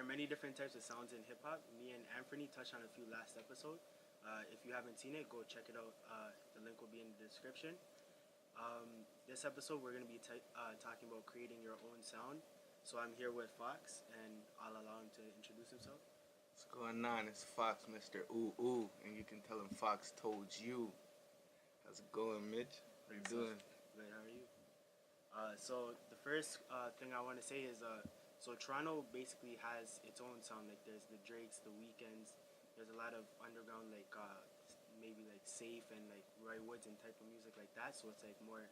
are many different types of sounds in hip hop. Me and Anthony touched on a few last episode. If you haven't seen it, go check it out. The link will be in the description. This episode, we're going to be talking about creating your own sound. So I'm here with Fawks, and I'll allow him to introduce himself. What's going on? It's Fawks, Mr. Ooh Ooh, and you can tell him Fawks told you. How's it going, Mitch? How you doing? Good, how are you? So the first thing I want to say is, so Toronto basically has its own sound. Like there's the Drakes, the Weekends. There's a lot of underground, like maybe like Safe and like Roy Woods and type of music like that. So it's like more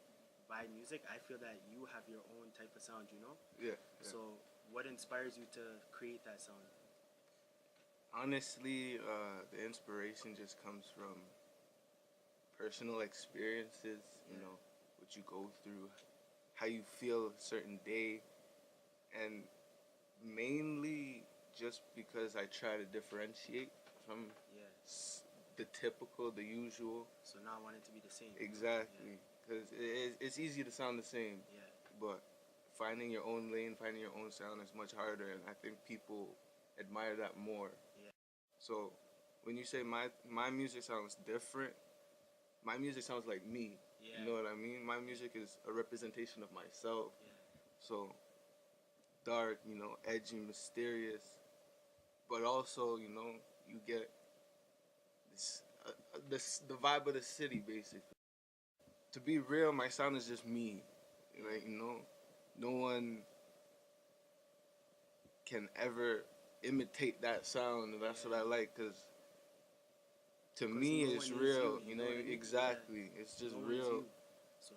vibe music. I feel that you have your own type of sound, you know? Yeah. So what inspires you to create that sound? Honestly, the inspiration just comes from personal experiences, you know, what you go through, how you feel a certain day, and mainly just because I try to differentiate from the typical, the usual. So now I want it to be the same. Exactly, because it's easy to sound the same, but finding your own lane, finding your own sound is much harder, and I think people admire that more. So when you say my music sounds different, my music sounds like me. You know what I mean? My music is a representation of myself. So dark, you know, edgy, mysterious, but also, you know, you get this the vibe of the city, basically. To be real, my sound is just me. Like, you know, no one can ever imitate that sound, and that's what I like, because to me it's real, you know, exactly. It's just real. So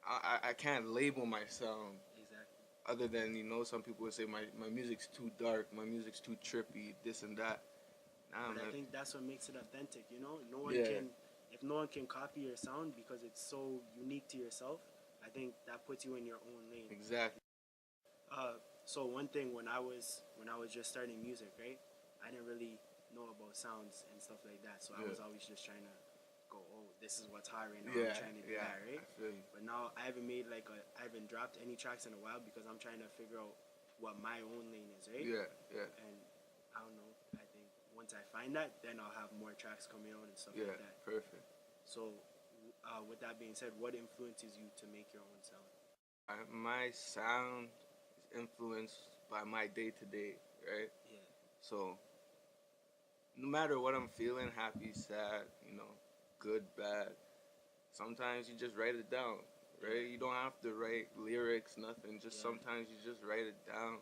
I can't label my sound. Exactly. Other than, you know, some people would say my music's too dark, my music's too trippy, this and that. Nah, but man. I think that's what makes it authentic, you know? No one can, if no one can copy your sound because it's so unique to yourself, I think that puts you in your own lane. Exactly. So one thing when I was just starting music, right? I didn't really know about sounds and stuff like that, so I was always just trying to go, oh, this is what's hot right now. I'm trying to do that, right? I feel you. But now I haven't dropped any tracks in a while because I'm trying to figure out what my own lane is, right? Yeah. And I don't know. I think once I find that, then I'll have more tracks coming out and stuff like that. Perfect. So, with that being said, what influences you to make your own sound? My sound is influenced by my day-to-day, right? Yeah. So no matter what I'm feeling, happy, sad, you know, good, bad, sometimes you just write it down, right? You don't have to write lyrics, nothing. Just sometimes you just write it down,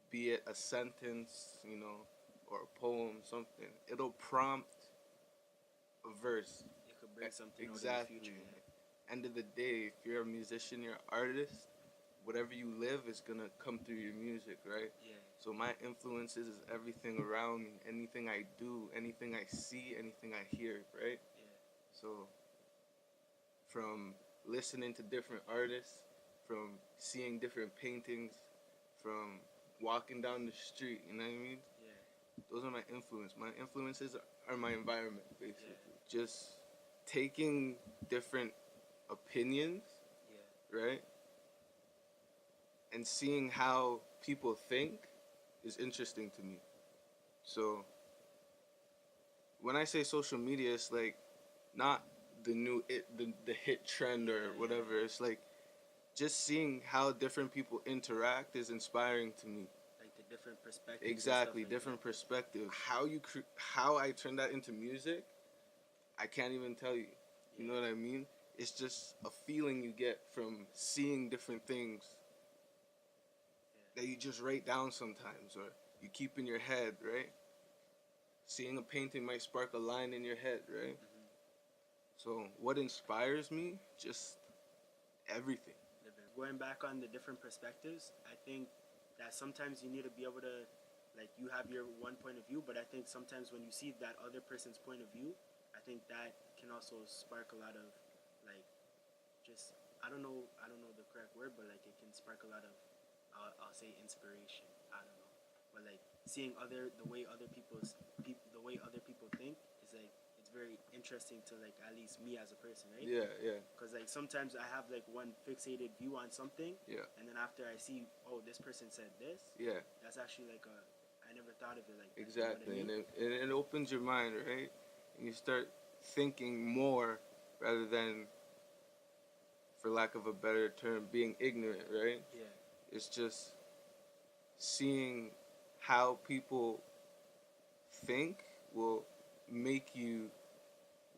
be it a sentence, you know, or a poem, something. It'll prompt a verse. It could bring something Exactly. out in the future. End of the day, if you're a musician, you're an artist, whatever you live is gonna come through your music, right? Yeah. So my influences is everything around me, anything I do, anything I see, anything I hear, right? Yeah. So from listening to different artists, from seeing different paintings, from walking down the street, you know what I mean? Yeah. Those are my influences. My influences are my environment, basically. Just taking different opinions, right? And seeing how people think is interesting to me. So when I say social media, it's like not the hit trend or whatever. It's like just seeing how different people interact is inspiring to me. Like the different perspectives. Exactly, like different perspectives. How I turn that into music, I can't even tell you. You know what I mean? It's just a feeling you get from seeing different things that you just write down sometimes, or you keep in your head, right? Seeing a painting might spark a line in your head, right? So what inspires me? Just everything. Going back on the different perspectives, I think that sometimes you need to be able to, like, you have your one point of view, but I think sometimes when you see that other person's point of view, I think that can also spark a lot of, like, just, I don't know the correct word, but like it can spark a lot of, I'll say inspiration. I don't know, but like seeing the way other people think is like, it's very interesting to, like, at least me as a person, right? Yeah. Because like sometimes I have like one fixated view on something, Yeah. and then after I see, oh, this person said this, Yeah. that's actually like never thought of it like that. Exactly, You know what I mean? and it opens your mind, right? And you start thinking more rather than, for lack of a better term, being ignorant, right? Yeah. It's just seeing how people think will make you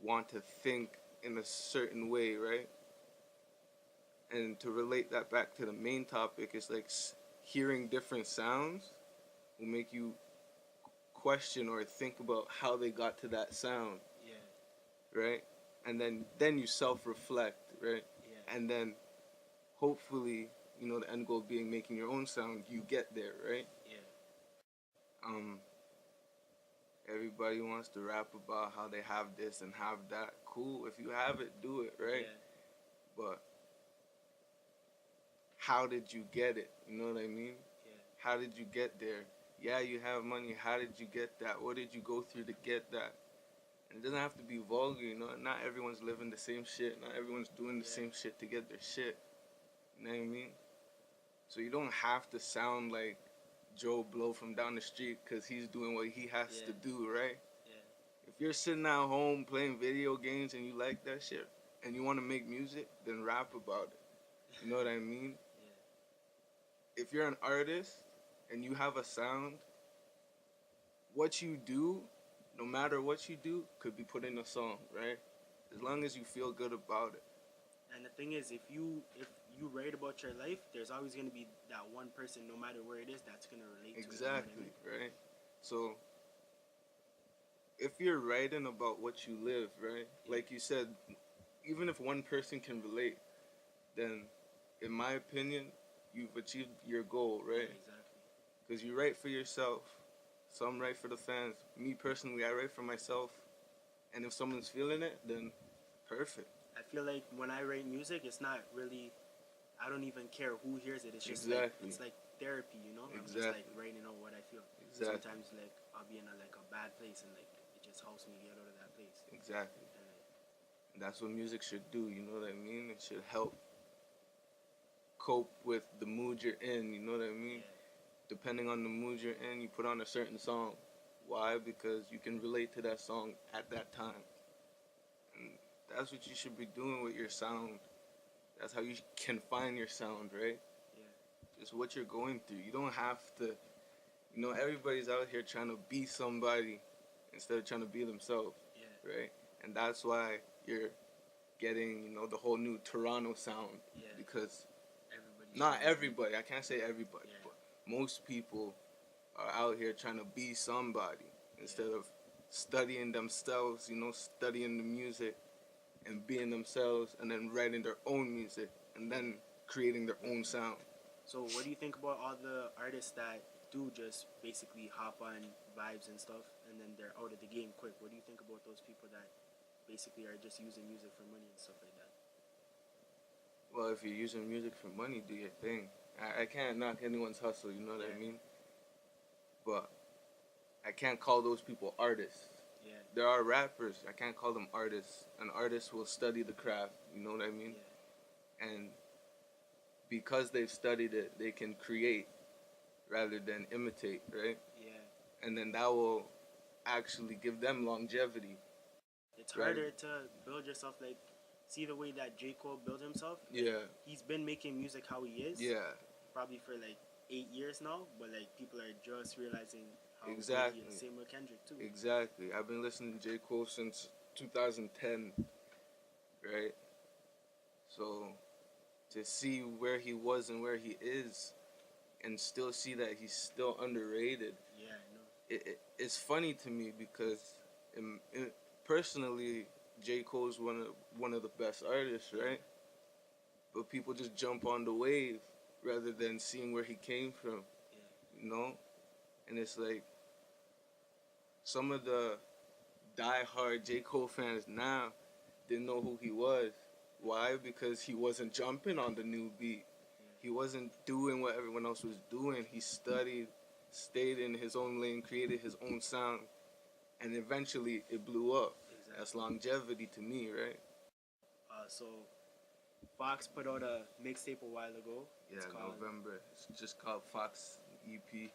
want to think in a certain way, right? And to relate that back to the main topic, it's like hearing different sounds will make you question or think about how they got to that sound. Yeah. Right? And then you self-reflect, right? Yeah. And then hopefully, the end goal being making your own sound, you get there, right? Yeah. Everybody wants to rap about how they have this and have that. Cool, if you have it, do it, right? Yeah. But how did you get it? You know what I mean? Yeah. How did you get there? Yeah, you have money. How did you get that? What did you go through to get that? And it doesn't have to be vulgar, Not everyone's living the same shit. Not everyone's doing the same shit to get their shit. You know what I mean? So you don't have to sound like Joe Blow from down the street because he's doing what he has to do, right? Yeah. If you're sitting at home playing video games and you like that shit and you want to make music, then rap about it. You know what I mean? Yeah. If you're an artist and you have a sound, what you do, no matter what you do, could be put in a song, right? As long as you feel good about it. And the thing is, if you write about your life, there's always going to be that one person, no matter where it is, that's going to relate to it. Exactly, right? So, if you're writing about what you live, right? Like you said, even if one person can relate, then, in my opinion, you've achieved your goal, right? Yeah, exactly. Because you write for yourself. Some write for the fans. Me personally, I write for myself. And if someone's feeling it, then perfect. I feel like when I write music, it's not really, I don't even care who hears it. It's just it's like therapy, Exactly. I'm just like writing out what I feel. Exactly. Sometimes like I'll be in a bad place and like it just helps me get out of that place. Exactly. And that's what music should do, you know what I mean? It should help cope with the mood you're in, you know what I mean? Yeah. Depending on the mood you're in, you put on a certain song. Why? Because you can relate to that song at that time. And that's what you should be doing with your sound. That's how you can find your sound, right? Yeah. Just what you're going through. You don't have to, everybody's out here trying to be somebody instead of trying to be themselves, right? And that's why you're getting, the whole new Toronto sound. Because not everybody, I can't say everybody, but most people are out here trying to be somebody instead of studying themselves, studying the music and being themselves and then writing their own music and then creating their own sound. So what do you think about all the artists that do just basically hop on vibes and stuff and then they're out of the game quick? What do you think about those people that basically are just using music for money and stuff like that? Well, if you're using music for money, do your thing. I can't knock anyone's hustle, you know what I mean? But I can't call those people artists. Yeah. There are rappers. I can't call them artists. An artist will study the craft, you know what I mean? Yeah. And because they've studied it, they can create rather than imitate, right? Yeah. And then that will actually give them longevity. It's harder to build yourself, like, see the way that J. Cole built himself? Yeah. He's been making music how he is. Yeah. Probably for, 8 years now, but, people are just realizing how exactly. Good he is. Same with Kendrick, too. Exactly. I've been listening to J. Cole since 2010, right? So, to see where he was and where he is and still see that he's still underrated. Yeah, I know. It's funny to me because personally, J. Cole's one of the best artists, right? But people just jump on the wave rather than seeing where he came from, And it's like some of the die-hard J. Cole fans now didn't know who he was. Why? Because he wasn't jumping on the new beat. He wasn't doing what everyone else was doing. He studied, stayed in his own lane, created his own sound, and eventually it blew up. Exactly. That's longevity to me, right? So, Fawks put out a mixtape a while ago. November. It's just called Fawks EP.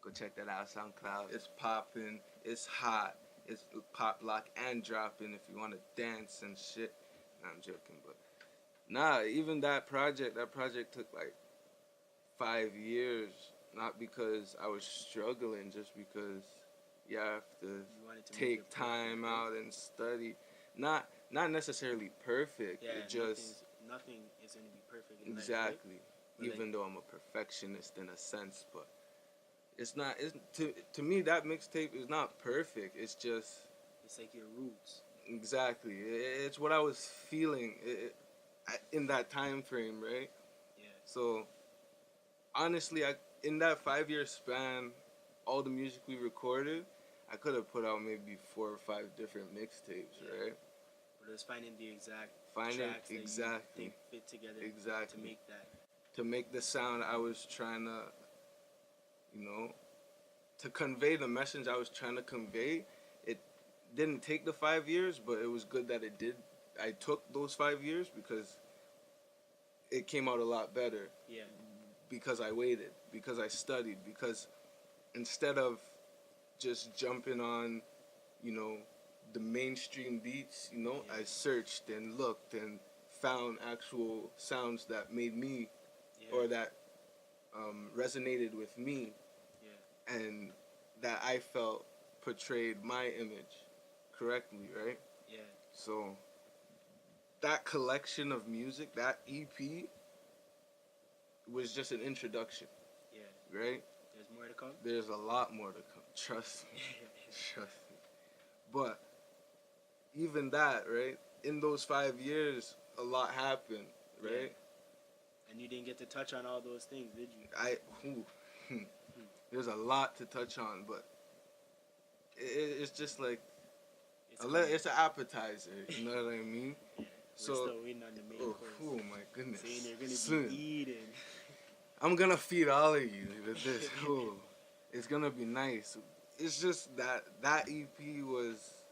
Go check that out, SoundCloud. It's popping. It's hot. It's pop, lock, and dropping if you want to dance and shit. Nah, I'm joking, but nah, even that project took like 5 years. Not because I was struggling, just because you have to take time out and study. Not necessarily perfect. Yeah, it just nothing is going to be perfect in exactly. life, right? Even though I'm a perfectionist in a sense, but it's not. It's to me that mixtape is not perfect. It's like your roots. Exactly. It's what I was feeling in that time frame, right? Yeah. So honestly, in that 5-year span, all the music we recorded, I could have put out maybe 4 or 5 different mixtapes, right? But it was finding the exact tracks that you think fit together to make the sound I was trying to, to convey the message I was trying to convey. It didn't take the 5 years, but it was good that it did. I took those 5 years because it came out a lot better. Yeah. Because I waited, because I studied, because instead of just jumping on, the mainstream beats, I searched and looked and found actual sounds that made me or that resonated with me and that I felt portrayed my image correctly, right? Yeah. So that collection of music, that EP, was just an introduction. Yeah. Right? There's more to come? There's a lot more to come. Trust me. Trust me. But even that, right? In those 5 years, a lot happened, right? Yeah. And you didn't get to touch on all those things, did you? There's a lot to touch on, but it's just like it's an appetizer. You know what I mean? Yeah. We're still waiting on the main course. Oh my goodness! Saying you're gonna be eating. I'm gonna feed all of you with this. It's gonna be nice. It's just that EP was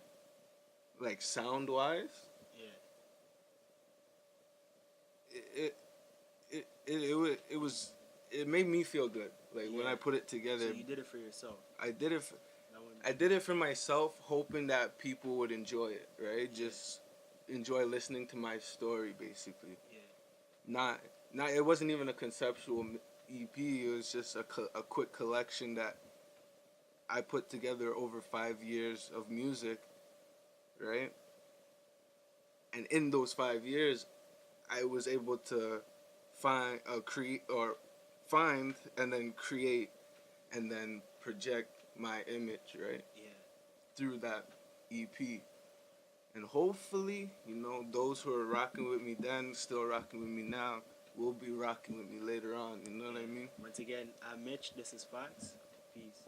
like sound wise. Yeah. It made me feel good. Like when I put it together. So you did it for yourself. I did it for myself, hoping that people would enjoy it. Right? Yeah. Just enjoy listening to my story, basically. Yeah. Not. It wasn't even a conceptual EP. It was just a quick collection that I put together over 5 years of music, right? And in those 5 years, I was able to find and then create and then project my image, right? Yeah. Through that EP. And hopefully, those who are rocking with me then, still rocking with me now, will be rocking with me later on. You know what I mean? Once again, I'm Mitch. This is Fawks. Peace.